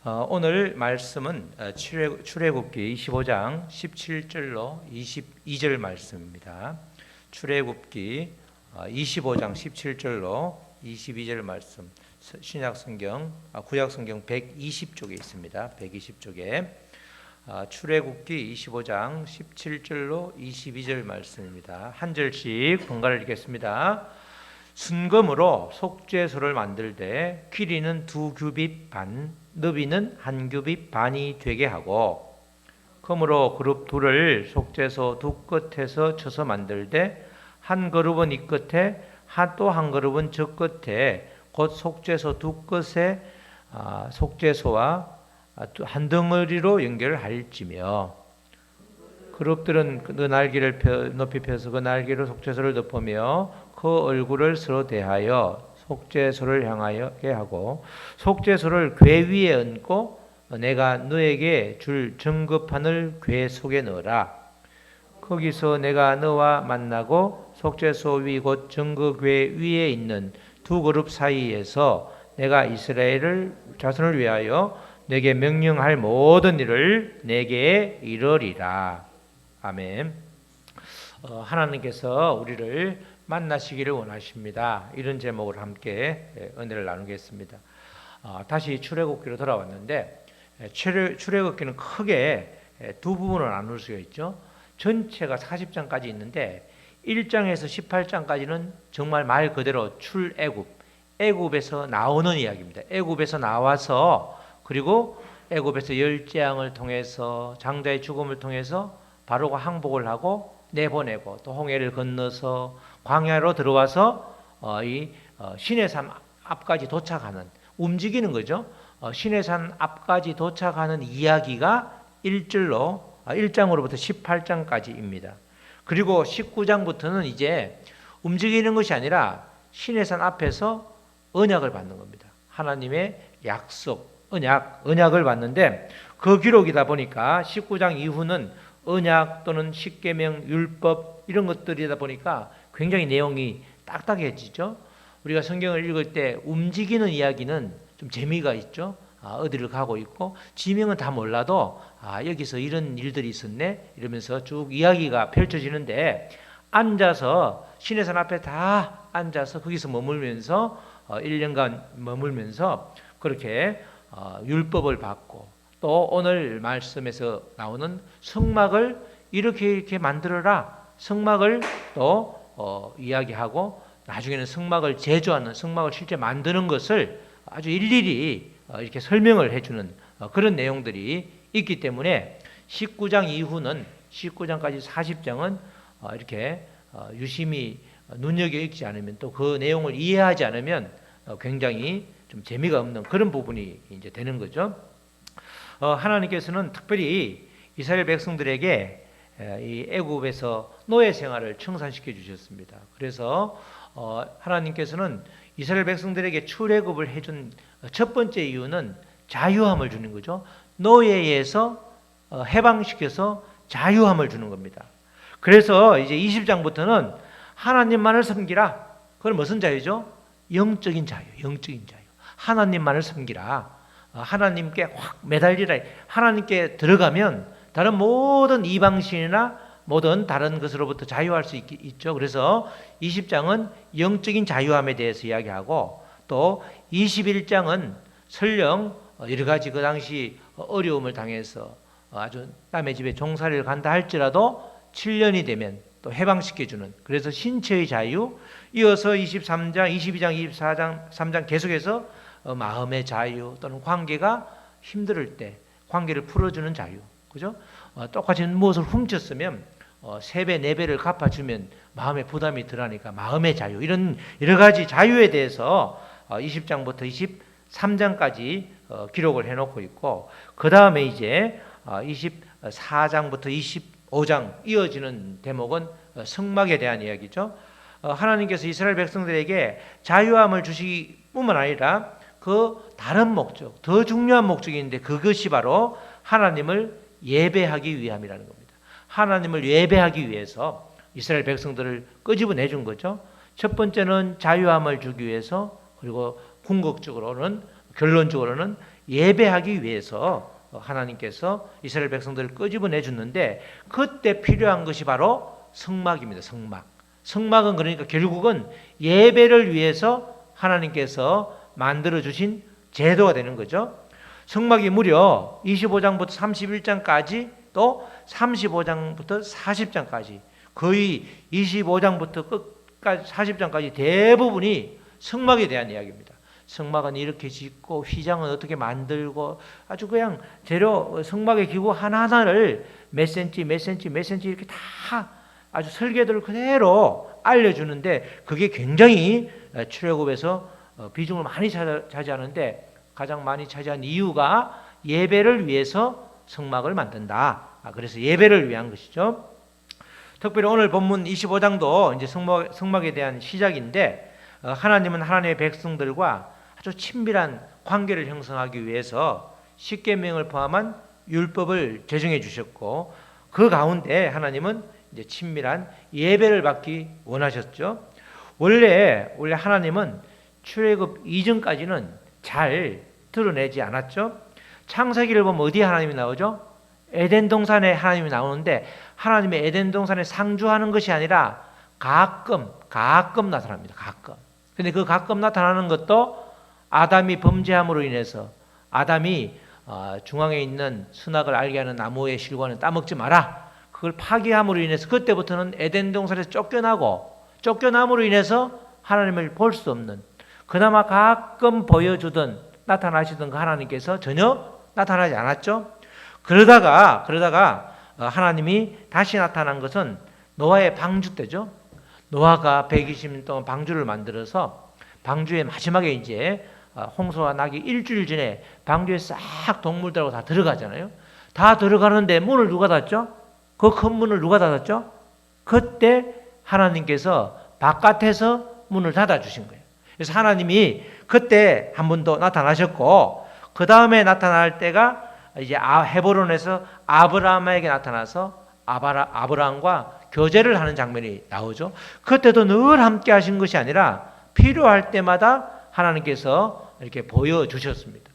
오늘 말씀은 출애굽기 25장 17절로 22절 말씀입니다. 출애굽기 25장 17절로 22절 말씀, 신약성경, 구약성경 120쪽에 있습니다. 120쪽에 출애굽기 25장 17절로 22절 말씀입니다. 한 절씩 번갈아 읽겠습니다. 순금으로 속죄소를 만들되 길이는 2규빗 반, 너비는 1규빗 반이 되게 하고, 금으로 그룹 둘을 속죄소 두 끝에서 쳐서 만들되 한 그룹은 이 끝에 또 한 그룹은 저 끝에 곧 속죄소 두 끝에 속죄소와 한 덩어리로 연결할지며, 그룹들은 그 날개를 높이 펴서 그 날개로 속죄소를 덮으며 그 얼굴을 서로 대하여 속죄소를 향하게 하고, 속죄소를 궤 위에 얹고 내가 너에게 줄 증거판을 궤 속에 넣어라. 거기서 내가 너와 만나고 속죄소 위 곧 증거궤 위에 있는 두 그룹 사이에서 내가 이스라엘 자손을 위하여 내게 명령할 모든 일을 내게 이르리라. 아멘. 하나님께서 우리를 만나시기를 원하십니다. 이런 제목으로 함께 은혜를 나누겠습니다. 다시 출애굽기로 돌아왔는데, 출애굽기는 크게 두 부분으로 나눌 수가 있죠. 전체가 40장까지 있는데 1장에서 18장까지는 정말 말 그대로 출애굽, 애굽에서 나오는 이야기입니다. 애굽에서 나와서, 그리고 애굽에서 열재앙을 통해서 장자의 죽음을 통해서 바로가 항복을 하고 내보내고, 또 홍해를 건너서 광야로 들어와서 시내산 앞까지 도착하는, 움직이는 거죠. 시내산 앞까지 도착하는 이야기가 1장으로부터 18장까지입니다. 그리고 19장부터는 이제 움직이는 것이 아니라 시내산 앞에서 언약을 받는 겁니다. 하나님의 약속, 언약을 받는데, 그 기록이다 보니까 19장 이후는 언약 또는 십계명, 율법 이런 것들이다 보니까 굉장히 내용이 딱딱해지죠. 우리가 성경을 읽을 때 움직이는 이야기는 좀 재미가 있죠. 어디를 가고 있고, 지명은 다 몰라도 여기서 이런 일들이 있었네 이러면서 쭉 이야기가 펼쳐지는데, 앉아서 시내산 앞에 다 앉아서 거기서 머물면서 1년간 머물면서 그렇게 율법을 받고, 또 오늘 말씀에서 나오는 성막을 이렇게 만들어라, 성막을 또 이야기하고, 나중에는 성막을 제조하는, 성막을 실제 만드는 것을 아주 일일이 이렇게 설명을 해주는 그런 내용들이 있기 때문에 19장 이후는, 19장까지 40장은 이렇게 유심히 눈여겨 읽지 않으면, 또 그 내용을 이해하지 않으면 굉장히 좀 재미가 없는 그런 부분이 이제 되는 거죠. 하나님께서는 특별히 이스라엘 백성들에게 이 애굽에서 노예 생활을 청산시켜 주셨습니다. 그래서 하나님께서는 이스라엘 백성들에게 출애굽을 해준 첫 번째 이유는 자유함을 주는 거죠. 노예에서 해방시켜서 자유함을 주는 겁니다. 그래서 이제 20장부터는 하나님만을 섬기라. 그건 무슨 자유죠? 영적인 자유, 영적인 자유. 하나님만을 섬기라. 하나님께 확 매달리라. 하나님께 들어가면 다른 모든 이방신이나 모든 다른 것으로부터 자유할 수 있죠. 그래서 20장은 영적인 자유함에 대해서 이야기하고, 또 21장은 설령 여러 가지 그 당시 어려움을 당해서 아주 남의 집에 종살이를 간다 할지라도 7년이 되면 또 해방시켜주는, 그래서 신체의 자유. 이어서 23장, 22장, 24장, 3장 계속해서 마음의 자유, 또는 관계가 힘들 때 관계를 풀어주는 자유. 그죠? 똑같이 무엇을 훔쳤으면 3배, 4배를 갚아주면 마음의 부담이 덜하니까 마음의 자유. 이런 여러 가지 자유에 대해서 20장부터 23장까지 기록을 해놓고 있고, 그 다음에 이제 24장부터 25장 이어지는 대목은 성막에 대한 이야기죠. 하나님께서 이스라엘 백성들에게 자유함을 주시기 뿐만 아니라 그 다른 목적, 더 중요한 목적이 있는데, 그것이 바로 하나님을 예배하기 위함이라는 겁니다. 하나님을 예배하기 위해서 이스라엘 백성들을 끄집어내 준 거죠. 첫 번째는 자유함을 주기 위해서, 그리고 궁극적으로는, 결론적으로는 예배하기 위해서 하나님께서 이스라엘 백성들을 끄집어내 줬는데 그때 필요한 것이 바로 성막입니다. 성막. 성막은 그러니까 결국은 예배를 위해서 하나님께서 만들어 주신 제도가 되는 거죠. 성막이 무려 25장부터 31장까지 또 35장부터 40장까지 거의 25장부터 끝까지 40장까지 대부분이 성막에 대한 이야기입니다. 성막은 이렇게 짓고 휘장은 어떻게 만들고 아주 그냥 재료 성막의 기구 하나하나를 몇 센치 이렇게 다 아주 설계도를 그대로 알려주는데 그게 굉장히 출애굽에서 비중을 많이 차지하는데 가장 많이 차지한 이유가 예배를 위해서 성막을 만든다. 그래서 예배를 위한 것이죠. 특별히 오늘 본문 25장도 이제 성막에 대한 시작인데 하나님은 하나님의 백성들과 아주 친밀한 관계를 형성하기 위해서 십계명을 포함한 율법을 제정해 주셨고 그 가운데 하나님은 이제 친밀한 예배를 받기 원하셨죠. 원래 하나님은 출애굽 이전까지는 잘 드러내지 않았죠. 창세기를 보면 어디에 하나님이 나오죠? 에덴 동산에 하나님이 나오는데 하나님의 에덴 동산에 상주하는 것이 아니라 가끔 나타납니다. 가끔. 근데 그 가끔 나타나는 것도 아담이 범죄함으로 인해서 아담이 중앙에 있는 선악을 알게 하는 나무의 실과는 따먹지 마라. 그걸 파기함으로 인해서 그때부터는 에덴 동산에서 쫓겨남으로 인해서 하나님을 볼 수 없는 그나마 가끔 보여주던 나타나시던 그 하나님께서 전혀 나타나지 않았죠. 그러다가 하나님이 다시 나타난 것은 노아의 방주 때죠. 노아가 120년 동안 방주를 만들어서 방주의 마지막에 이제 홍수가 나기 일주일 전에 방주에 싹 동물들하고 다 들어가잖아요. 다 들어가는데 문을 누가 닫죠? 그 큰 문을 누가 닫았죠? 그때 하나님께서 바깥에서 문을 닫아주신 거예요. 그래서 하나님이 그때 한 번 더 나타나셨고 그 다음에 나타날 때가 이제 헤브론에서 아브라함에게 나타나서 아브라함과 교제를 하는 장면이 나오죠. 그때도 늘 함께 하신 것이 아니라 필요할 때마다 하나님께서 이렇게 보여주셨습니다.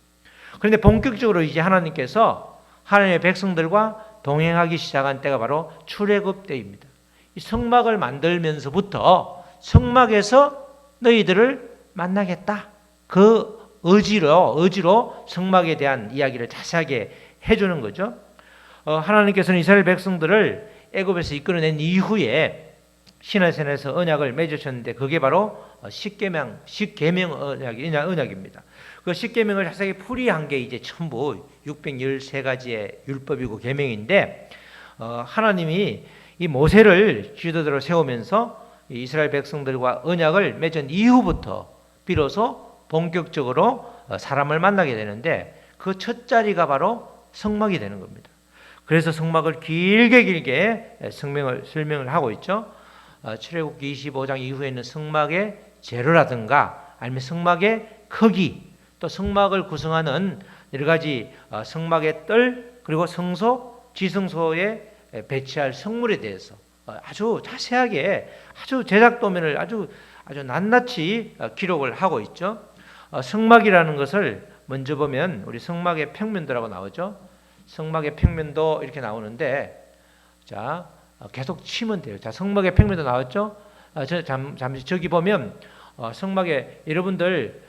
그런데 본격적으로 이제 하나님께서 하나님의 백성들과 동행하기 시작한 때가 바로 출애굽 때입니다. 이 성막을 만들면서부터 성막에서 너희들을 만나겠다. 그 의지로 성막에 대한 이야기를 자세하게 해주는 거죠. 하나님께서는 이스라엘 백성들을 애굽에서 이끌어낸 이후에 시내산에서 언약을 맺으셨는데 그게 바로 십계명 언약입니다. 그 십계명을 자세하게 풀이한 게 이제 전부 613가지의 율법이고 계명인데 하나님이 이 모세를 지도자로 세우면서 이스라엘 백성들과 언약을 맺은 이후부터 비로소 본격적으로 사람을 만나게 되는데 그 첫 자리가 바로 성막이 되는 겁니다. 그래서 성막을 길게 설명을 하고 있죠. 출애굽기 25장 이후에는 성막의 재료라든가 아니면 성막의 크기 또 성막을 구성하는 여러 가지 성막의 뜰 그리고 성소, 지성소에 배치할 성물에 대해서 아주 자세하게 아주 제작 도면을 아주 낱낱이 기록을 하고 있죠. 성막이라는 것을 먼저 보면 우리 성막의 평면도라고 나오죠. 성막의 평면도 이렇게 나오는데 자 계속 치면 돼요. 자 성막의 평면도 나왔죠. 잠시 저기 보면 성막에 여러분들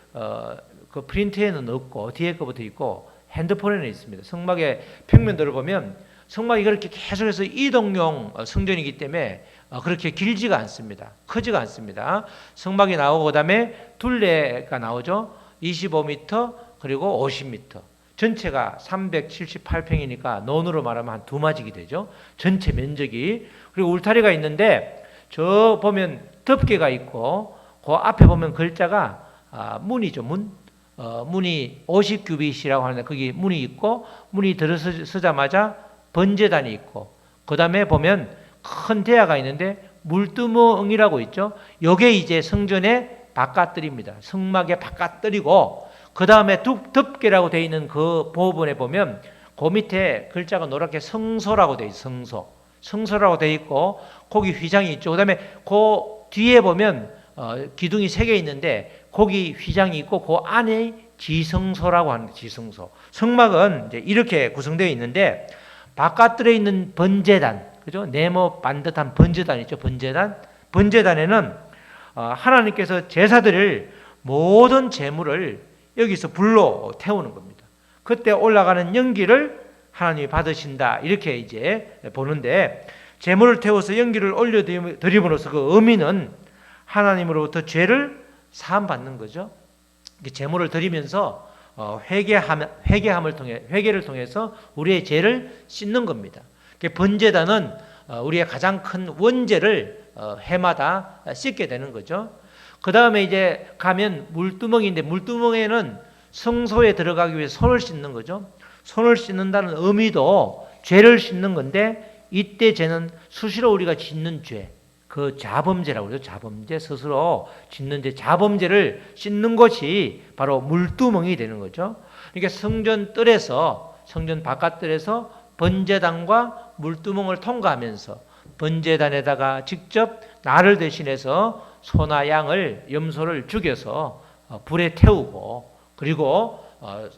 그 프린트에는 없고 뒤에 거부터 있고 핸드폰에는 있습니다. 성막의 평면도를 보면 성막이 그렇게 계속해서 이동용 성전이기 때문에 그렇게 길지가 않습니다. 크지가 않습니다. 성막이 나오고 그다음에 둘레가 나오죠. 25m 그리고 50m. 전체가 378평이니까 논으로 말하면 한 두 마직이 되죠. 전체 면적이. 그리고 울타리가 있는데 저 보면 덮개가 있고 그 앞에 보면 글자가 문이죠. 문이 50규빗이라고 하는데 거기 문이 있고 문이 들어서자마자 번제단이 있고 그 다음에 보면 큰 대야가 있는데 물두멍이라고 있죠. 요게 이제 성전의 바깥뜰입니다. 성막의 바깥뜰이고 그 다음에 덮개라고 되어 있는 그 부분에 보면 그 밑에 글자가 노랗게 성소라고 되어 있어요. 성소라고 되어 있고 거기 휘장이 있죠. 그 다음에 그 뒤에 보면 기둥이 3개 있는데 거기 휘장이 있고 그 안에 지성소라고 하는 지성소. 성막은 이제 이렇게 구성되어 있는데 바깥들에 있는 번제단, 그죠? 네모 반듯한 번제단 있죠. 번제단에는 하나님께서 제사 드릴 모든 제물을 여기서 불로 태우는 겁니다. 그때 올라가는 연기를 하나님이 받으신다, 이렇게 이제 보는데, 제물을 태워서 연기를 올려드림으로써 그 의미는 하나님으로부터 죄를 사함받는 거죠. 제물을 드리면서 회개를 통해서 우리의 죄를 씻는 겁니다. 번제단은 우리의 가장 큰 원죄를 해마다 씻게 되는 거죠. 그 다음에 이제 가면 물두멍인데, 물두멍에는 성소에 들어가기 위해 손을 씻는 거죠. 손을 씻는다는 의미도 죄를 씻는 건데, 이때 죄는 수시로 우리가 짓는 죄, 그 자범죄라고 그러죠. 자범죄, 스스로 짓는 죄, 자범죄를 씻는 것이 바로 물두멍이 되는 거죠. 그러니까 성전 바깥뜰에서 번제단과 물두멍을 통과하면서 번제단에다가 직접 나를 대신해서 소나 양을, 염소를 죽여서 불에 태우고, 그리고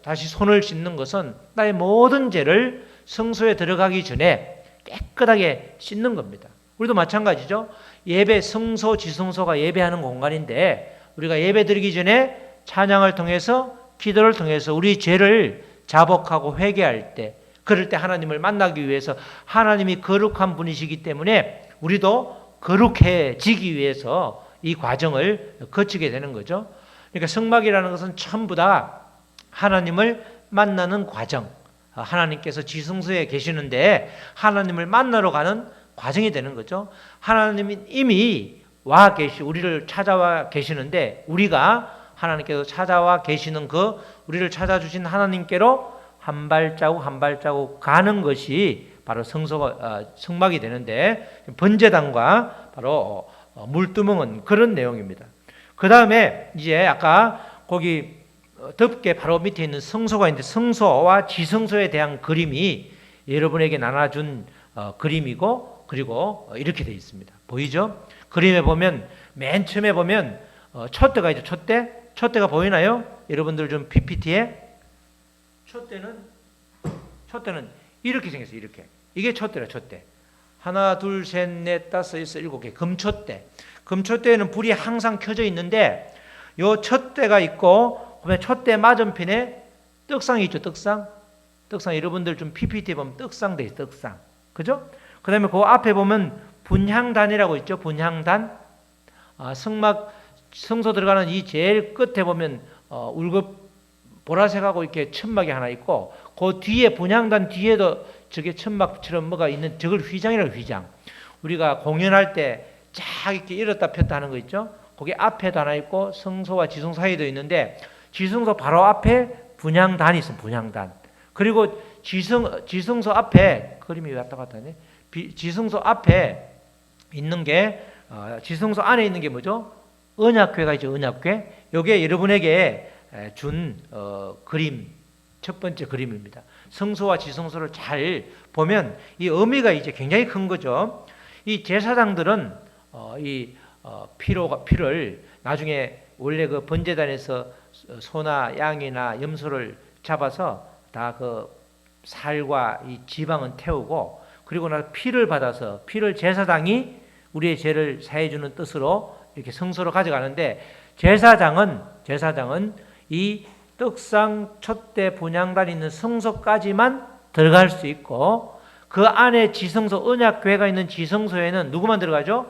다시 손을 씻는 것은 나의 모든 죄를 성소에 들어가기 전에 깨끗하게 씻는 겁니다. 우리도 마찬가지죠. 예배, 성소, 지성소가 예배하는 공간인데, 우리가 예배 드리기 전에 찬양을 통해서, 기도를 통해서 우리 죄를 자복하고 회개할 때, 그럴 때 하나님을 만나기 위해서, 하나님이 거룩한 분이시기 때문에 우리도 거룩해지기 위해서 이 과정을 거치게 되는 거죠. 그러니까 성막이라는 것은 전부 다 하나님을 만나는 과정, 하나님께서 지성소에 계시는데 하나님을 만나러 가는 과정이 되는 거죠. 하나님이 이미 우리를 찾아와 계시는데, 우리가 하나님께서 찾아와 계시는 우리를 찾아주신 하나님께로 한 발자국 한 발자국 가는 것이 바로 성막이 되는데, 번제단과 바로 물두멍은 그런 내용입니다. 그 다음에 이제 아까 거기 덮개 바로 밑에 있는 성소가 있는데, 성소와 지성소에 대한 그림이 여러분에게 나눠준 그림이고, 그리고 이렇게 되어 있습니다. 보이죠? 그림에 보면 맨 처음에 보면 촛대가 있죠. 촛대가 보이나요? 여러분들 좀 PPT에 촛대는 이렇게 생겼어요. 이렇게. 이게 촛대라, 촛대. 하나, 둘, 셋, 넷, 다섯, 여섯, 일곱 개. 금촛대. 금촛대에는 불이 항상 켜져 있는데, 요 촛대가 있고, 그다음에 촛대 맞은편에 떡상이 있죠. 떡상 여러분들 좀 PPT 보면 떡상 돼 있어요. 떡상. 그죠? 그 다음에 그 앞에 보면 분향단이라고 있죠. 분향단. 성소 들어가는 이 제일 끝에 보면 보라색하고 이렇게 천막이 하나 있고, 그 뒤에 분향단 뒤에도 저게 천막처럼 뭐가 있는, 저걸 휘장이라고, 휘장. 우리가 공연할 때 쫙 이렇게 일었다 폈다 하는 거 있죠. 거기 앞에도 하나 있고 성소와 지성소 사이도 있는데, 지성소 바로 앞에 분향단이 있습니다. 분향단. 그리고 지성소 앞에, 그림이 왔다 갔다 하네. 지성소 앞에 있는 게, 지성소 안에 있는 게 뭐죠? 언약궤가 있죠. 언약궤. 요게 여러분에게 준 그림, 첫 번째 그림입니다. 성소와 지성소를 잘 보면 이 의미가 이제 굉장히 큰 거죠. 이 제사장들은 피를 나중에 원래 그 번제단에서 소나 양이나 염소를 잡아서 다 그 살과 이 지방은 태우고, 그리고 나서 피를 받아서, 피를 제사장이 우리의 죄를 사해 주는 뜻으로 이렇게 성소로 가져가는데, 제사장은 이 떡상, 촛대, 분향단이 있는 성소까지만 들어갈 수 있고, 그 안에 지성소, 언약궤가 있는 지성소에는 누구만 들어가죠?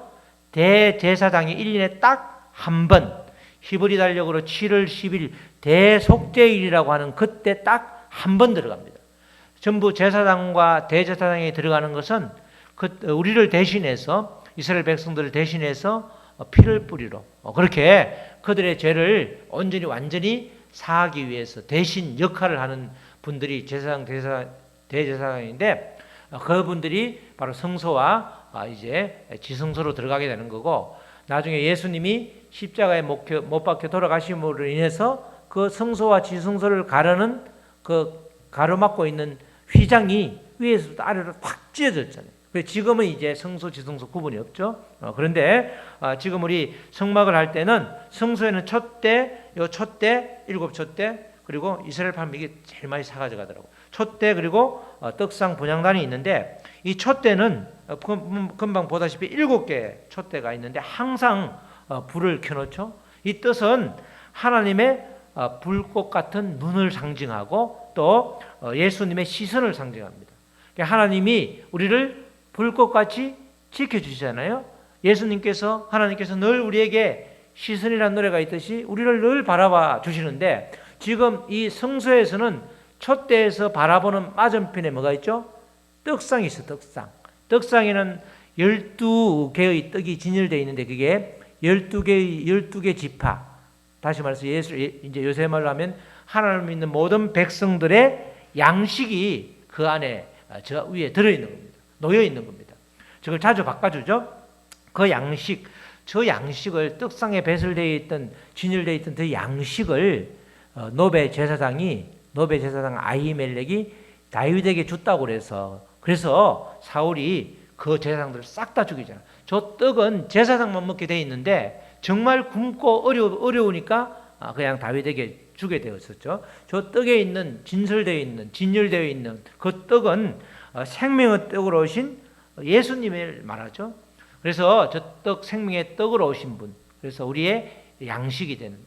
대제사장이 1년에 딱 한 번, 히브리 달력으로 7월 10일 대속죄일이라고 하는 그때 딱 한 번 들어갑니다. 전부 제사장과 대제사장이 들어가는 것은 우리를 대신해서, 이스라엘 백성들을 대신해서 피를 뿌리러, 그렇게 그들의 죄를 온전히 완전히 사하기 위해서 대신 역할을 하는 분들이 대제사장인데, 그분들이 바로 성소와 이제 지성소로 들어가게 되는 거고, 나중에 예수님이 십자가에 못 박혀 돌아가심으로 인해서 그 성소와 지성소를 가르는 그 가로막고 있는 휘장이 위에서부터 아래로 확 찢어졌잖아요. 지금은 이제 성소, 지성소 구분이 없죠. 그런데 지금 우리 성막을 할 때는 성소에는 촛대, 일곱 촛대, 그리고 이스라엘 파면 이게 제일 많이 사가져 가더라고. 촛대 그리고 떡상 분향단이 있는데 이 촛대는 금방 보다시피 7개 촛대가 있는데 항상 불을 켜놓죠. 이 뜻은 하나님의 불꽃 같은 눈을 상징하고 또 예수님의 시선을 상징합니다. 하나님이 우리를 불꽃같이 지켜주시잖아요. 예수님께서 하나님께서 늘 우리에게 시선이라는 노래가 있듯이 우리를 늘 바라봐 주시는데 지금 이 성서에서는 촛대에서 바라보는 맞은편에 뭐가 있죠? 떡상이 있어. 떡상에는 12개의 떡이 진열되어 있는데 그게 12개 지파, 다시 말해서 이제 요새 말로 하면 하나님을 믿는 모든 백성들의 양식이 그 안에 저 위에 들어있는 겁니다. 놓여 있는 겁니다. 저걸 자주 바꿔주죠. 그 양식, 저 양식을 떡상에 배설되어 있던 진열되어 있던 그 양식을 노베 제사장 아히멜렉이 다윗에게 줬다고 그래서 사울이 그 제사장들을 싹 다 죽이잖아. 저 떡은 제사장만 먹게 돼 있는데 정말 굶고 어려우니까 그냥 다윗에게 주게 되었었죠. 저 떡에 있는 진열되어 있는 그 떡은 생명의 떡으로 오신 예수님을 말하죠. 그래서 저 떡 생명의 떡으로 오신 분, 그래서 우리의 양식이 되는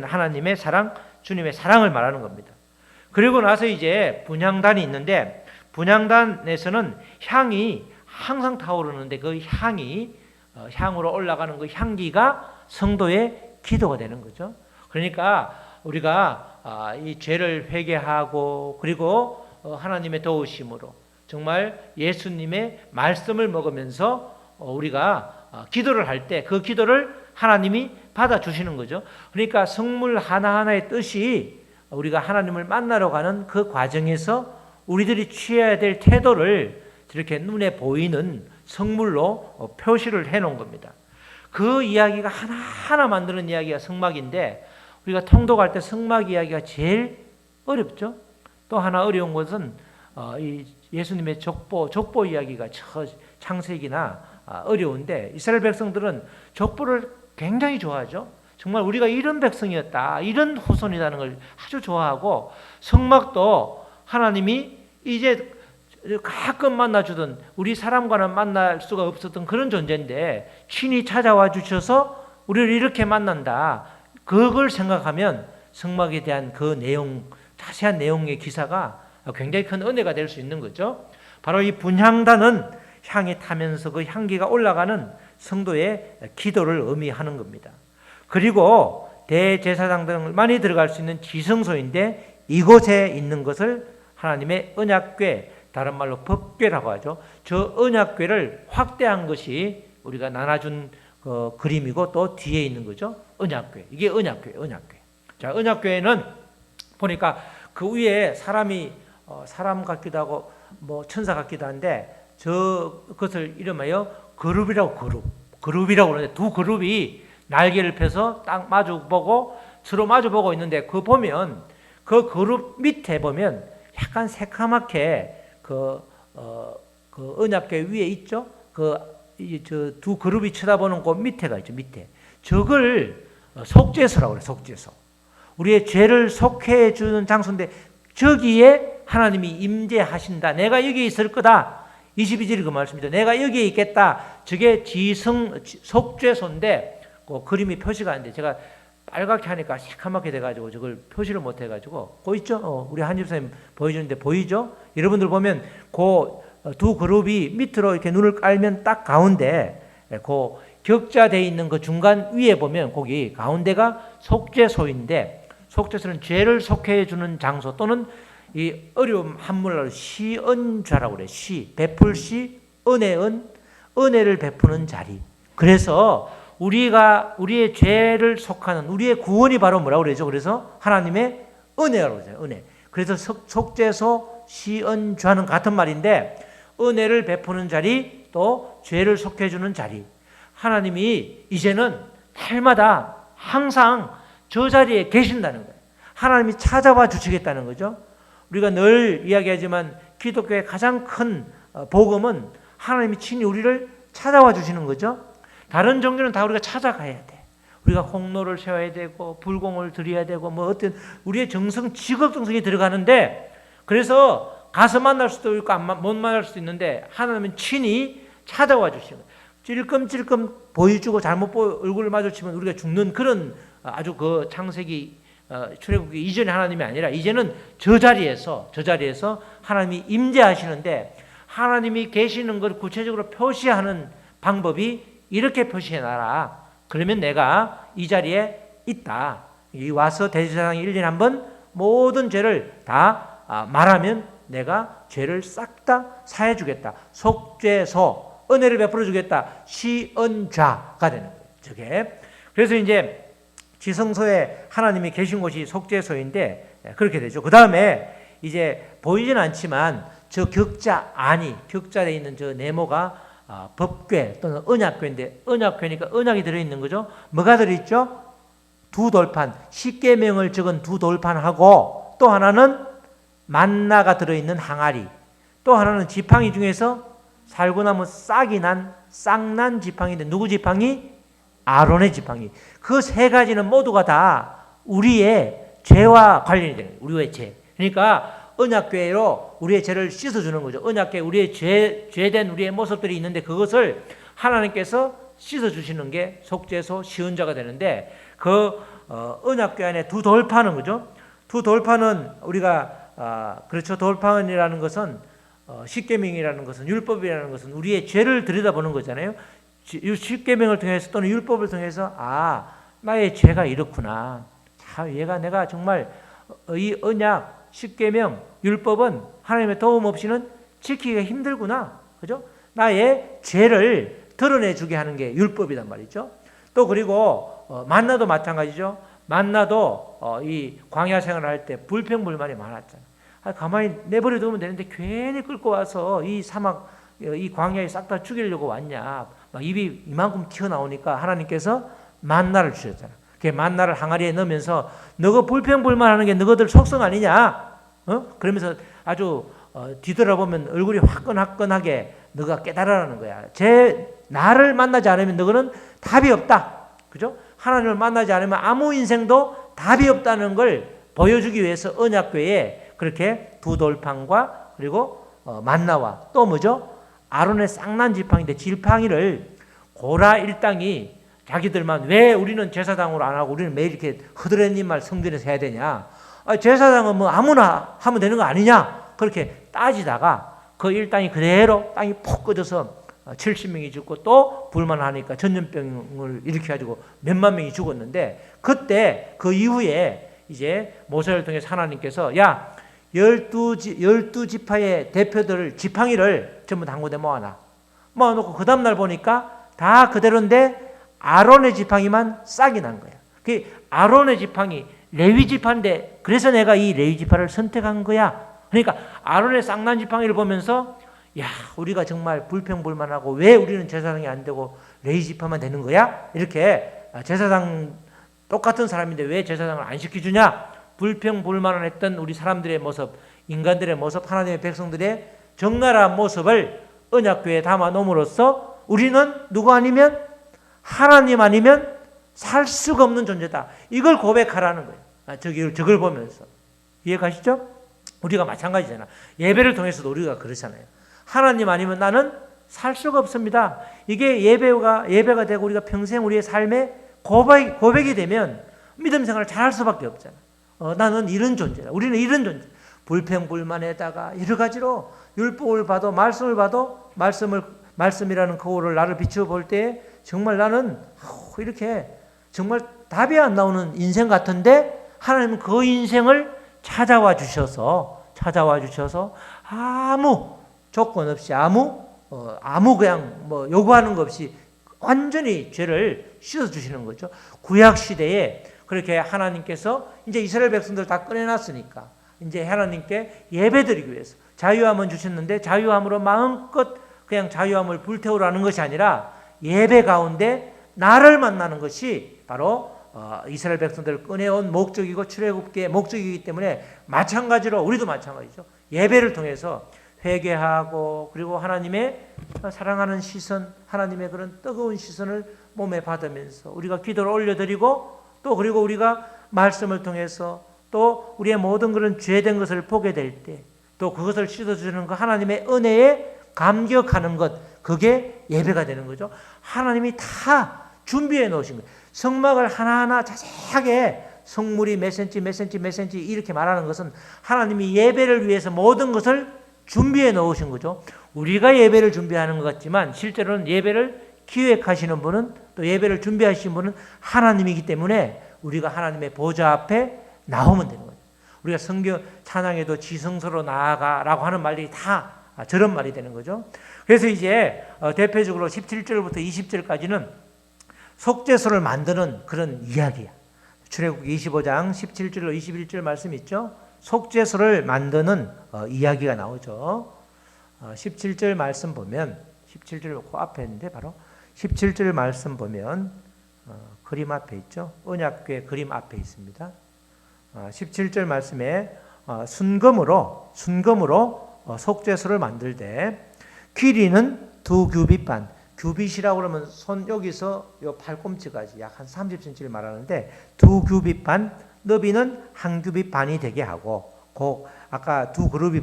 하나님의 사랑, 주님의 사랑을 말하는 겁니다. 그리고 나서 이제 분향단이 있는데 분향단에서는 향이 항상 타오르는데 그 향으로 올라가는 그 향기가 성도의 기도가 되는 거죠. 그러니까 우리가 이 죄를 회개하고 그리고 하나님의 도우심으로 정말 예수님의 말씀을 먹으면서 우리가 기도를 할 때 그 기도를 하나님이 받아주시는 거죠. 그러니까 성물 하나하나의 뜻이 우리가 하나님을 만나러 가는 그 과정에서 우리들이 취해야 될 태도를 이렇게 눈에 보이는 성물로 표시를 해놓은 겁니다. 그 이야기가 하나하나 만드는 이야기가 성막인데 우리가 통독할 때 성막 이야기가 제일 어렵죠. 또 하나 어려운 것은 이 예수님의 족보 이야기가 창세기나 어려운데 이스라엘 백성들은 족보를 굉장히 좋아하죠. 정말 우리가 이런 백성이었다, 이런 후손이라는 걸 아주 좋아하고 성막도 하나님이 이제 가끔 만나주던 우리 사람과는 만날 수가 없었던 그런 존재인데 친히 찾아와 주셔서 우리를 이렇게 만난다. 그걸 생각하면 성막에 대한 그 내용, 자세한 내용의 기사가 굉장히 큰 은혜가 될 수 있는 거죠. 바로 이 분향단은 향이 타면서 그 향기가 올라가는 성도의 기도를 의미하는 겁니다. 그리고 대제사장들만이 들어갈 수 있는 지성소인데 이곳에 있는 것을 하나님의 언약궤, 다른 말로 법궤라고 하죠. 저 언약궤를 확대한 것이 우리가 나눠준 그림이고 또 뒤에 있는 거죠. 언약궤. 이게 언약궤. 자, 언약궤는 보니까 그 위에 사람 같기도 하고 뭐 천사 같기도 한데 그것을 이름하여 그룹이라고 그러는데 두 그룹이 날개를 펴서 딱 서로 마주보고 있는데 그 보면 그 그룹 밑에 보면 약간 새카맣게 그 언약궤 위에 있죠. 저 두 그룹이 쳐다보는 그 밑에가 있죠. 밑에 저걸 속죄소라고 그래. 속죄소. 우리의 죄를 속해 주는 장소인데 저기에 하나님이 임재하신다. 내가 여기 있을 거다. 22절이 그 말씀이죠. 내가 여기에 있겠다. 저게 속죄소인데 그 그림이 표시가 안 돼. 제가 빨갛게 하니까 새카맣게 돼가지고 저걸 표시를 못 해가지고 그 있죠. 우리 한 집사님 보여주는데 보이죠? 여러분들 보면 그 두 그룹이 밑으로 이렇게 눈을 깔면 딱 가운데 그 격자되어 있는 그 중간 위에 보면 거기 가운데가 속죄소인데 속죄소는 죄를 속해 주는 장소 또는 이 어려움 한문으로 시은좌라고 그래요. 베풀시, 은혜를 베푸는 자리. 그래서 우리의 죄를 속하는 우리의 구원이 바로 뭐라고 그러죠? 그래서 하나님의 은혜라고 그러죠. 은혜. 그래서 속죄소, 시은좌는 같은 말인데 은혜를 베푸는 자리, 또 죄를 속해 주는 자리. 하나님이 이제는 날마다 항상 저 자리에 계신다는 거예요. 하나님이 찾아와 주시겠다는 거죠. 우리가 늘 이야기하지만 기독교의 가장 큰 복음은 하나님이 친히 우리를 찾아와 주시는 거죠. 다른 종교는 다 우리가 찾아가야 돼. 우리가 홍로를 세워야 되고 불공을 드려야 되고 뭐 어떤 우리의 정성, 직업 정성이 들어가는데, 그래서 가서 만날 수도 있고 못 만날 수도 있는데 하나님은 친히 찾아와 주시는 거예요. 찔끔찔끔 보여주고 잘못 얼굴을 마주치면 우리가 죽는 그런 아주 그 창세기 출애굽기 이전의 하나님이 아니라 이제는 저 자리에서 하나님이 임재하시는데, 하나님이 계시는 걸 구체적으로 표시하는 방법이 이렇게 표시해놔라. 그러면 내가 이 자리에 있다. 이 와서 대제사장이 1년에 한 번 모든 죄를 다 말하면 내가 죄를 싹 다 사해 주겠다. 속죄소, 은혜를 베풀어 주겠다. 시은좌가 되는 거예요. 저게. 그래서 이제 지성소에 하나님이 계신 곳이 속죄소인데 그렇게 되죠. 그 다음에 이제 보이진 않지만 저 격자 안이, 격자에 있는 저 네모가 법궤 또는 언약궤인데, 언약궤니까 언약이 들어있는 거죠. 뭐가 들어있죠? 두 돌판, 십계명을 적은 두 돌판하고, 또 하나는 만나가 들어있는 항아리, 또 하나는 지팡이 중에서 살구나무 싹이 난 싹난 지팡이인데, 누구 지팡이? 아론의 지팡이. 그 세 가지는 모두가 다 우리의 죄와 관련이 되는 거예요. 우리의 죄. 그러니까 언약궤로 우리의 죄를 씻어주는 거죠. 언약궤 우리의 죄된 우리의 모습들이 있는데 그것을 하나님께서 씻어주시는 게 속죄소 시은자가 되는데, 그 언약궤 안에 두 돌판은 거죠. 두 돌판은 우리가 그렇죠. 돌판이라는 것은 십계명이라는 것은, 율법이라는 것은 우리의 죄를 들여다보는 거잖아요. 십계명을 통해서 또는 율법을 통해서 나의 죄가 이렇구나. 얘가 내가 정말 이 언약 십계명 율법은 하나님의 도움 없이는 지키기가 힘들구나. 그죠? 나의 죄를 드러내주게 하는 게 율법이란 말이죠. 또 그리고 만나도 마찬가지죠. 만나도 이 광야 생활을 할 때 불평불만이 많았잖아요. 가만히 내버려 두면 되는데 괜히 끌고 와서 이 사막, 이 광야에 싹 다 죽이려고 왔냐. 막 입이 이만큼 튀어나오니까 하나님께서 만나를 주셨잖아요. 그 만나를 항아리에 넣으면서 너가 불평불만하는 게 너희들 속성 아니냐? 그러면서 아주 뒤돌아보면 얼굴이 화끈화끈하게 너가 깨달으라는 거야. 나를 만나지 않으면 너희는 답이 없다. 그죠? 하나님을 만나지 않으면 아무 인생도 답이 없다는 걸 보여주기 위해서 언약궤에 그렇게 두 돌판과 그리고 만나와 또 뭐죠? 아론의 쌍난 지팡이인데, 지팡이를 고라 일당이 자기들만 왜 우리는 제사장으로 안 하고 우리는 매일 이렇게 허드렛님 말 성전에서 해야 되냐? 제사장은 뭐 아무나 하면 되는 거 아니냐? 그렇게 따지다가 그 일당이 그대로 땅이 푹 꺼져서 70명이 죽고 또 불만하니까 전염병을 일으켜가지고 몇만 명이 죽었는데, 그때 그 이후에 이제 모세를 통해서 하나님께서 야 12지파의 대표들 지팡이를 전부 다 한 곳에 모아놓고 그 다음날 보니까 다 그대로인데 아론의 지팡이만 싹이 난 거야. 그 아론의 지팡이 레위 지파인데 그래서 내가 이 레위 지파를 선택한 거야. 그러니까 아론의 쌍난 지팡이를 보면서 야 우리가 정말 불평불만하고 왜 우리는 제사장이 안 되고 레위 지파만 되는 거야? 이렇게 제사장 똑같은 사람인데 왜 제사장을 안 시켜주냐? 불평불만을 했던 우리 사람들의 모습, 인간들의 모습, 하나님의 백성들의 적나라한 모습을 언약궤에 담아 놓음으로써 우리는 누구 아니면 하나님 아니면 살 수가 없는 존재다. 이걸 고백하라는 거예요. 저걸 보면서. 이해가시죠? 우리가 마찬가지잖아. 예배를 통해서도 우리가 그렇잖아요. 하나님 아니면 나는 살 수가 없습니다. 이게 예배가 되고 우리가 평생 우리의 삶에 고백이 되면 믿음 생활을 잘할 수밖에 없잖아. 나는 이런 존재다. 우리는 이런 존재. 불평불만에다가 여러 가지로 율법을 봐도 말씀을 봐도 말씀이라는 거울을 나를 비추어 볼 때 정말 나는 이렇게 정말 답이 안 나오는 인생 같은데 하나님은 그 인생을 찾아와 주셔서 아무 조건 없이 아무 그냥 뭐 요구하는 것 없이 완전히 죄를 씻어 주시는 거죠. 구약 시대에 그렇게 하나님께서 이제 이스라엘 백성들 다 꺼내놨으니까 이제 하나님께 예배드리기 위해서 자유함은 주셨는데 자유함으로 마음껏 그냥 자유함을 불태우라는 것이 아니라 예배 가운데 나를 만나는 것이 바로 이스라엘 백성들을 꺼내온 목적이고 출애굽기의 목적이기 때문에 마찬가지로 우리도 마찬가지죠. 예배를 통해서 회개하고 그리고 하나님의 사랑하는 시선, 하나님의 그런 뜨거운 시선을 몸에 받으면서 우리가 기도를 올려드리고 또 그리고 우리가 말씀을 통해서 또 우리의 모든 그런 죄된 것을 보게 될 때 또 그것을 씻어주는 그 하나님의 은혜에 감격하는 것, 그게 예배가 되는 거죠. 하나님이 다 준비해 놓으신 거예요. 성막을 하나하나 자세하게 성물이 몇 센치 몇 센치 몇 센치 이렇게 말하는 것은 하나님이 예배를 위해서 모든 것을 준비해 놓으신 거죠. 우리가 예배를 준비하는 것 같지만 실제로는 예배를 기획하시는 분은 또 예배를 준비하신 분은 하나님이기 때문에 우리가 하나님의 보좌 앞에 나오면 되는 거예요. 우리가 성경 찬양에도 지성소로 나아가라고 하는 말들이 다 저런 말이 되는 거죠. 그래서 이제 대표적으로 17절부터 20절까지는 속죄소를 만드는 그런 이야기야. 출애굽기 25장 17절로 21절 말씀 있죠. 속죄소를 만드는 이야기가 나오죠. 17절 말씀 보면 17절 그 앞에 있는데 바로 17절 말씀 보면 그림 앞에 있죠. 언약궤 그림 앞에 있습니다. 17절 말씀에 순금으로 속죄소를 만들 때 길이는 2규빗반, 규빗이라고 그러면 손 여기서 요 팔꿈치까지 약 한 30cm를 말하는데 2규빗반, 너비는 1규빗 반이 되게 하고 그 아까 두 그룹이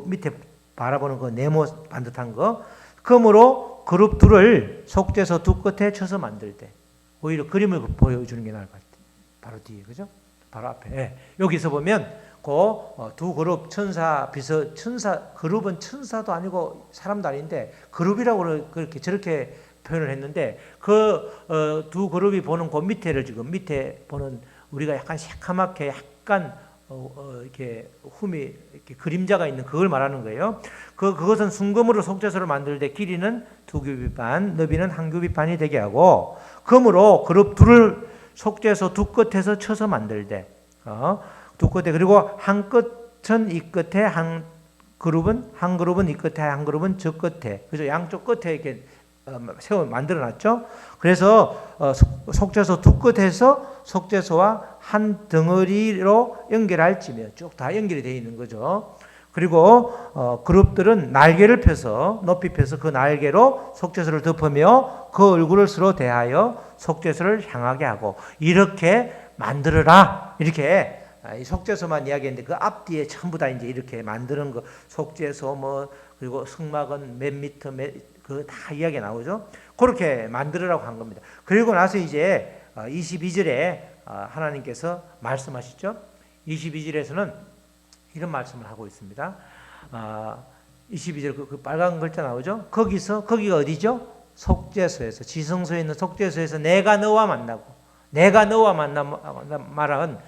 밑에 바라보는 그 네모 반듯한 거 금으로 그룹 둘을 속죄소 두 끝에 쳐서 만들 때 오히려 그림을 보여주는 게 나을 것 같아요. 바로 뒤에 그죠? 바로 앞에 여기서 보면 그 두 그룹 천사 그룹은 천사도 아니고 사람도 아닌데 그룹이라고 그렇게 저렇게 표현을 했는데 그 두 그룹이 보는 그 밑에를 지금 밑에 보는 우리가 약간 새카맣게 약간 이렇게 흠이 이렇게 그림자가 있는 그걸 말하는 거예요. 그것은 순금으로 속죄소를 만들 때 길이는 2규빗 반, 너비는 1규빗 반이 되게 하고 금으로 그룹 둘을 속죄소 두 끝에서 쳐서 만들 때 두 끝에 그리고 한 끝은 이 끝에 한 그룹은 이 끝에 한 그룹은 저 끝에 그죠? 양쪽 끝에 이렇게 세워 만들어 놨죠. 그래서 속죄소 두 끝에서 속죄소와 한 덩어리로 연결할지며 쭉 다 연결이 되어 있는 거죠. 그리고 그룹들은 날개를 펴서 높이 펴서 그 날개로 속죄소를 덮으며 그 얼굴을 서로 대하여 속죄소를 향하게 하고 이렇게 만들어라. 이렇게 이 속죄소만 이야기했는데 그 앞뒤에 전부 다 이제 이렇게 만드는 거 속죄소 뭐 그리고 성막은 몇 미터 그 다 이야기가 나오죠. 그렇게 만들으라고 한 겁니다. 그리고 나서 이제 22절에 하나님께서 말씀하시죠. 22절에서는 이런 말씀을 하고 있습니다. 22절 그 빨간 글자 나오죠. 거기가 어디죠? 속죄소에서 지성소에 있는 속죄소에서 내가 너와 만나고 내가 너와 말한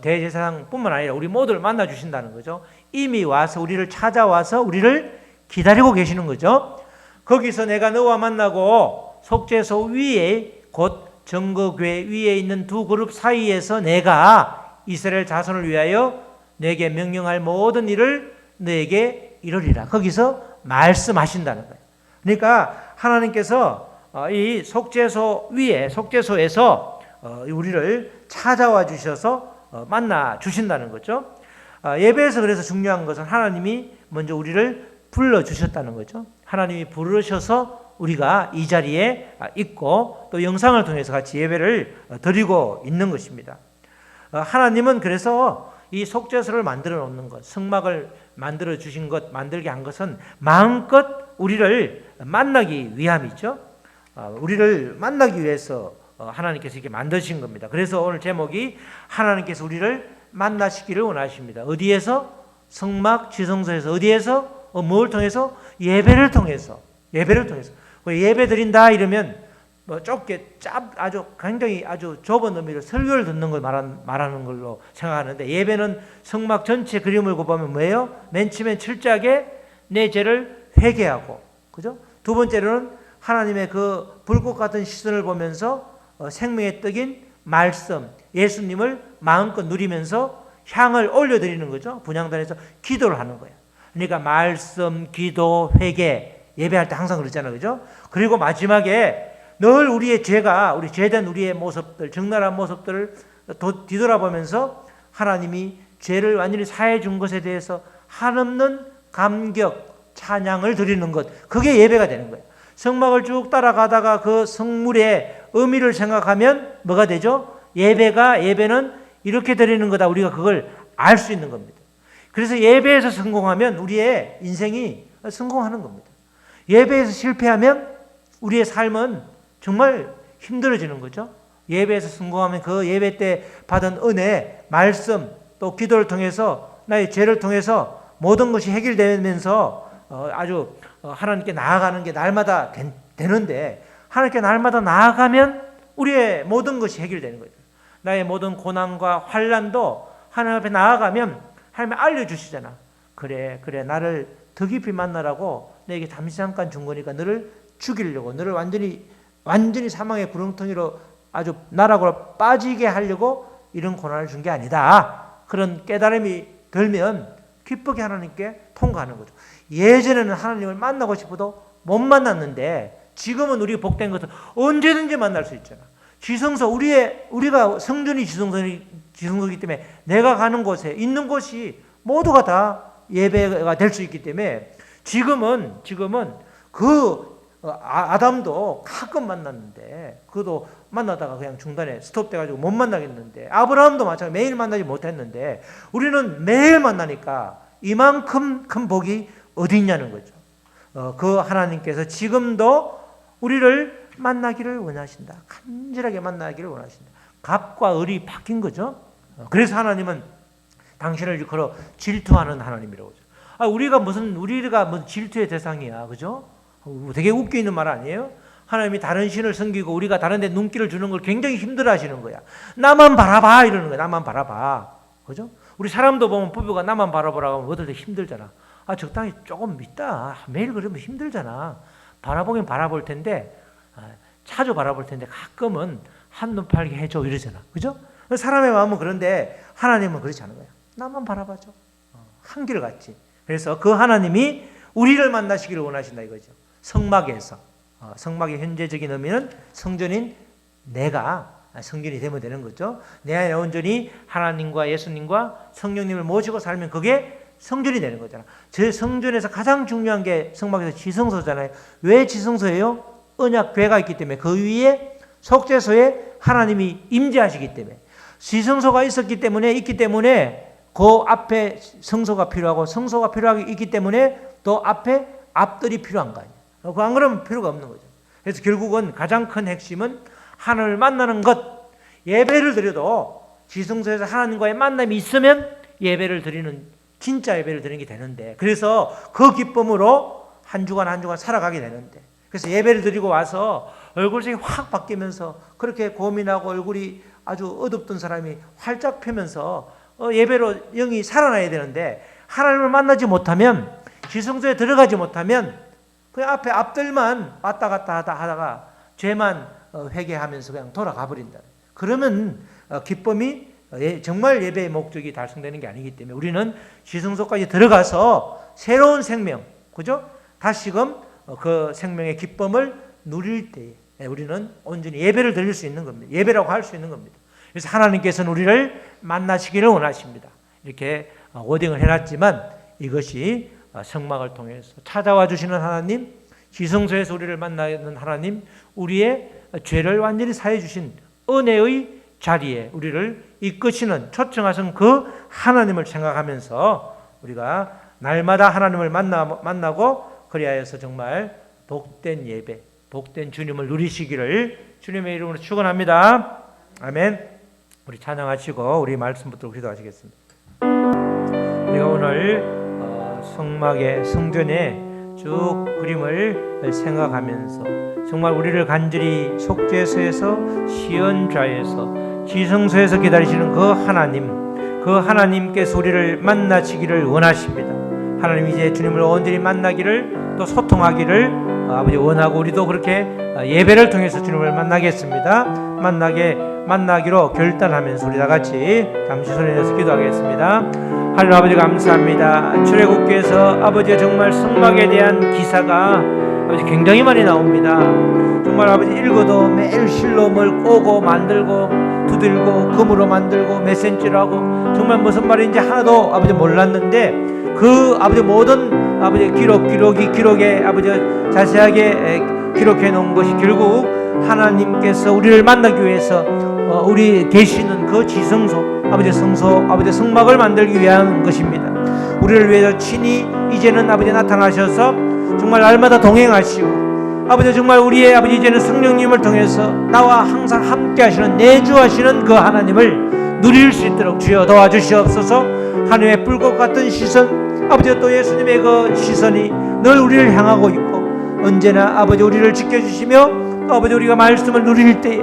대제사장뿐만 아니라 우리 모두를 만나 주신다는 거죠. 이미 와서 우리를 찾아와서 우리를 기다리고 계시는 거죠. 거기서 내가 너와 만나고 속죄소 위에 곧 정거궤 위에 있는 두 그룹 사이에서 내가 이스라엘 자손을 위하여 내게 명령할 모든 일을 너에게 이루리라. 거기서 말씀하신다는 거예요. 그러니까 하나님께서 이 속죄소 위에 속죄소에서 우리를 찾아와 주셔서 만나 주신다는 거죠. 예배에서 그래서 중요한 것은 하나님이 먼저 우리를 불러 주셨다는 거죠. 하나님이 부르셔서 우리가 이 자리에 있고 또 영상을 통해서 같이 예배를 드리고 있는 것입니다. 하나님은 그래서 이 속죄소를 만들어 놓는 것, 성막을 만들어 주신 것, 만들게 한 것은 마음껏 우리를 만나기 위함이죠. 우리를 만나기 위해서 하나님께서 이렇게 만드신 겁니다. 그래서 오늘 제목이 하나님께서 우리를 만나시기를 원하십니다. 어디에서? 성막 지성소에서. 어디에서? 뭘 통해서? 예배를 통해서. 예배 드린다 이러면 뭐 좁게 아주 굉장히 아주 좁은 의미로 설교를 듣는 걸 말하는 걸로 생각하는데 예배는 성막 전체 그림을 보면 뭐예요? 맨 처음에 철저하게 내 죄를 회개하고, 그죠? 두 번째로는 하나님의 그 불꽃 같은 시선을 보면서 생명의 떡인 말씀, 예수님을 마음껏 누리면서 향을 올려드리는 거죠. 분향단에서 기도를 하는 거예요. 그러니까 말씀, 기도, 회개, 예배할 때 항상 그러잖아요. 그죠? 그리고 마지막에 늘 우리의 죄가, 우리 죄된 우리의 모습들, 적나라한 모습들을 뒤돌아보면서 하나님이 죄를 완전히 사해 준 것에 대해서 한없는 감격, 찬양을 드리는 것, 그게 예배가 되는 거예요. 성막을 쭉 따라가다가 그 성물의 의미를 생각하면 뭐가 되죠? 예배는 이렇게 드리는 거다. 우리가 그걸 알 수 있는 겁니다. 그래서 예배에서 성공하면 우리의 인생이 성공하는 겁니다. 예배에서 실패하면 우리의 삶은 정말 힘들어지는 거죠. 예배에서 성공하면 그 예배 때 받은 은혜, 말씀, 또 기도를 통해서 나의 죄를 통해서 모든 것이 해결되면서 아주 하나님께 나아가는 게 날마다 되는데, 하나님께 날마다 나아가면 우리의 모든 것이 해결되는 거죠. 나의 모든 고난과 환난도 하나님 앞에 나아가면 하나님이 알려주시잖아. 그래 나를 더 깊이 만나라고 내게 잠시 잠깐 준 거니까 너를 죽이려고, 너를 완전히 사망의 구렁텅이로 아주 나락으로 빠지게 하려고 이런 고난을 준 게 아니다. 그런 깨달음이 들면 기쁘게 하나님께 통과하는 거죠. 예전에는 하나님을 만나고 싶어도 못 만났는데 지금은 우리 복된 것은 언제든지 만날 수 있잖아. 지성소, 우리가 성전이 지성소이기 때문에 내가 가는 곳에 있는 곳이 모두가 다 예배가 될 수 있기 때문에 지금은 아담도 가끔 만났는데 그도 만나다가 그냥 중단에 스톱돼가지고 못 만나겠는데, 아브라함도 마찬가지로 매일 만나지 못했는데 우리는 매일 만나니까 이만큼 큰 복이 어디 있냐는 거죠. 그 하나님께서 지금도 우리를 만나기를 원하신다. 간절하게 만나기를 원하신다. 갑과 을이 바뀐 거죠. 그래서 하나님은 당신을 일컬어 질투하는 하나님이라고 하죠. 우리가 무슨 질투의 대상이야, 그죠? 되게 웃기는 말 아니에요? 하나님이 다른 신을 섬기고 우리가 다른 데 눈길을 주는 걸 굉장히 힘들어 하시는 거야. 나만 바라봐 이러는 거야. 나만 바라봐. 그죠? 우리 사람도 보면 부부가 나만 바라보라고 하면 어떨 때 힘들잖아. 적당히 조금 있다. 매일 그러면 힘들잖아. 바라보긴 바라볼 텐데, 자주 바라볼 텐데 가끔은 한눈 팔게 해줘 이러잖아. 그죠? 사람의 마음은 그런데 하나님은 그렇지 않은 거야. 나만 바라봐줘. 한결같이. 그래서 그 하나님이 우리를 만나시기를 원하신다 이거죠. 성막에서. 성막의 현재적인 의미는 성전인 내가 성전이 되면 되는 거죠. 내 안에 온전히 하나님과 예수님과 성령님을 모시고 살면 그게 성전이 되는 거잖아. 제 성전에서 가장 중요한 게 성막에서 지성소잖아요. 왜 지성소예요? 언약궤가 있기 때문에, 그 위에 속죄소에 하나님이 임재하시기 때문에, 지성소가 있기 때문에 그 앞에 성소가 필요하고, 성소가 필요하기 있기 때문에 또 앞에 앞들이 필요한 거 아니에요. 안 그러면 필요가 없는 거죠. 그래서 결국은 가장 큰 핵심은 하나님을 만나는 것. 예배를 드려도 지성소에서 하나님과의 만남이 있으면 진짜 예배를 드리는 게 되는데, 그래서 그 기쁨으로 한 주간 살아가게 되는데, 그래서 예배를 드리고 와서 얼굴색이 확 바뀌면서 그렇게 고민하고 얼굴이 아주 어둡던 사람이 활짝 펴면서 예배로 영이 살아나야 되는데, 하나님을 만나지 못하면, 지성소에 들어가지 못하면 그 앞에 앞들만 왔다 갔다 하다가 죄만 회개하면서 그냥 돌아가 버린다. 그러면 기쁨이 정말 예배의 목적이 달성되는 게 아니기 때문에 우리는 지성소까지 들어가서 새로운 생명, 그죠? 다시금 그 생명의 기쁨을 누릴 때에 우리는 온전히 예배를 드릴 수 있는 겁니다. 예배라고 할 수 있는 겁니다. 그래서 하나님께서는 우리를 만나시기를 원하십니다. 이렇게 워딩을 해놨지만 이것이 성막을 통해서 찾아와 주시는 하나님, 지성소에서 우리를 만나는 하나님, 우리의 죄를 완전히 사해 주신 은혜의 자리에 우리를 이끄시는 초청하신 그 하나님을 생각하면서 우리가 날마다 하나님을 만나고 그리하여서 정말 복된 예배, 복된 주님을 누리시기를 주님의 이름으로 축원합니다. 아멘. 우리 찬양하시고 우리 말씀 붙들고 기도하시겠습니다. 우리가 오늘 성막의 성전의 쭉 그림을 생각하면서 정말 우리를 간절히 속죄소에서 시언좌에서 지성소에서 기다리시는 그 하나님께서 우리를 만나시기를 원하십니다. 하나님, 이제 주님을 온전히 만나기를, 또 소통하기를 아버지 원하고, 우리도 그렇게 예배를 통해서 주님을 만나겠습니다. 만나기로 결단하면서 우리 다 같이 잠시 손에 대해서 기도하겠습니다. 하나님 아버지, 감사합니다. 출애굽기에서 아버지의 정말 성막에 대한 기사가 아버지 굉장히 많이 나옵니다. 정말 아버지 읽어도 매일 실로을 꼬고 만들고 두들고 금으로 만들고 몇 센치로 하고 정말 무슨 말인지 하나도 아버지 몰랐는데, 그 아버지 모든 아버지 기록에 아버지 자세하게 기록해 놓은 것이 결국 하나님께서 우리를 만나기 위해서 우리 계시는 그 지성소 아버지 성소 아버지 성막을 만들기 위한 것입니다. 우리를 위해서 친히 이제는 아버지 나타나셔서 정말 날마다 동행하시고 아버지 정말 우리의 아버지 이제는 성령님을 통해서 나와 항상 함께 하시는 내주하시는 그 하나님을 누릴 수 있도록 주여 도와주시옵소서. 하늘의 불꽃 같은 시선 아버지 또 예수님의 그 시선이 늘 우리를 향하고 있고 언제나 아버지 우리를 지켜주시며 또 아버지 우리가 말씀을 누릴 때에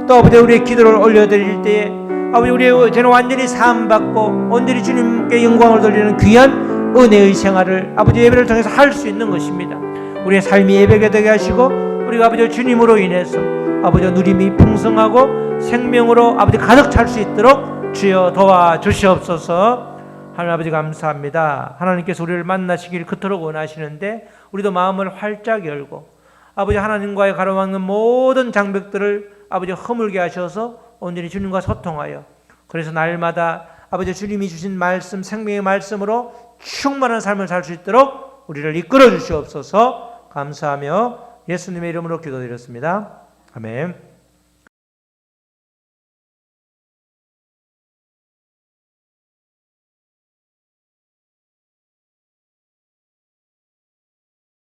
또 아버지 우리의 기도를 올려드릴 때에 아버지 우리의 저는 완전히 사함받고 온전히 주님께 영광을 돌리는 귀한 은혜의 생활을 아버지 예배를 통해서 할 수 있는 것입니다. 우리의 삶이 예배가 되게 하시고 우리가 아버지 주님으로 인해서 아버지 누림이 풍성하고 생명으로 아버지 가득 찰 수 있도록 주여 도와주시옵소서. 하나님 아버지 감사합니다. 하나님께서 우리를 만나시길 그토록 원하시는데 우리도 마음을 활짝 열고 아버지 하나님과의 가로막는 모든 장벽들을 아버지 허물게 하셔서 온전히 주님과 소통하여 그래서 날마다 아버지 주님이 주신 말씀 생명의 말씀으로 충만한 삶을 살 수 있도록 우리를 이끌어 주시옵소서. 감사하며 예수님의 이름으로 기도드렸습니다. 아멘.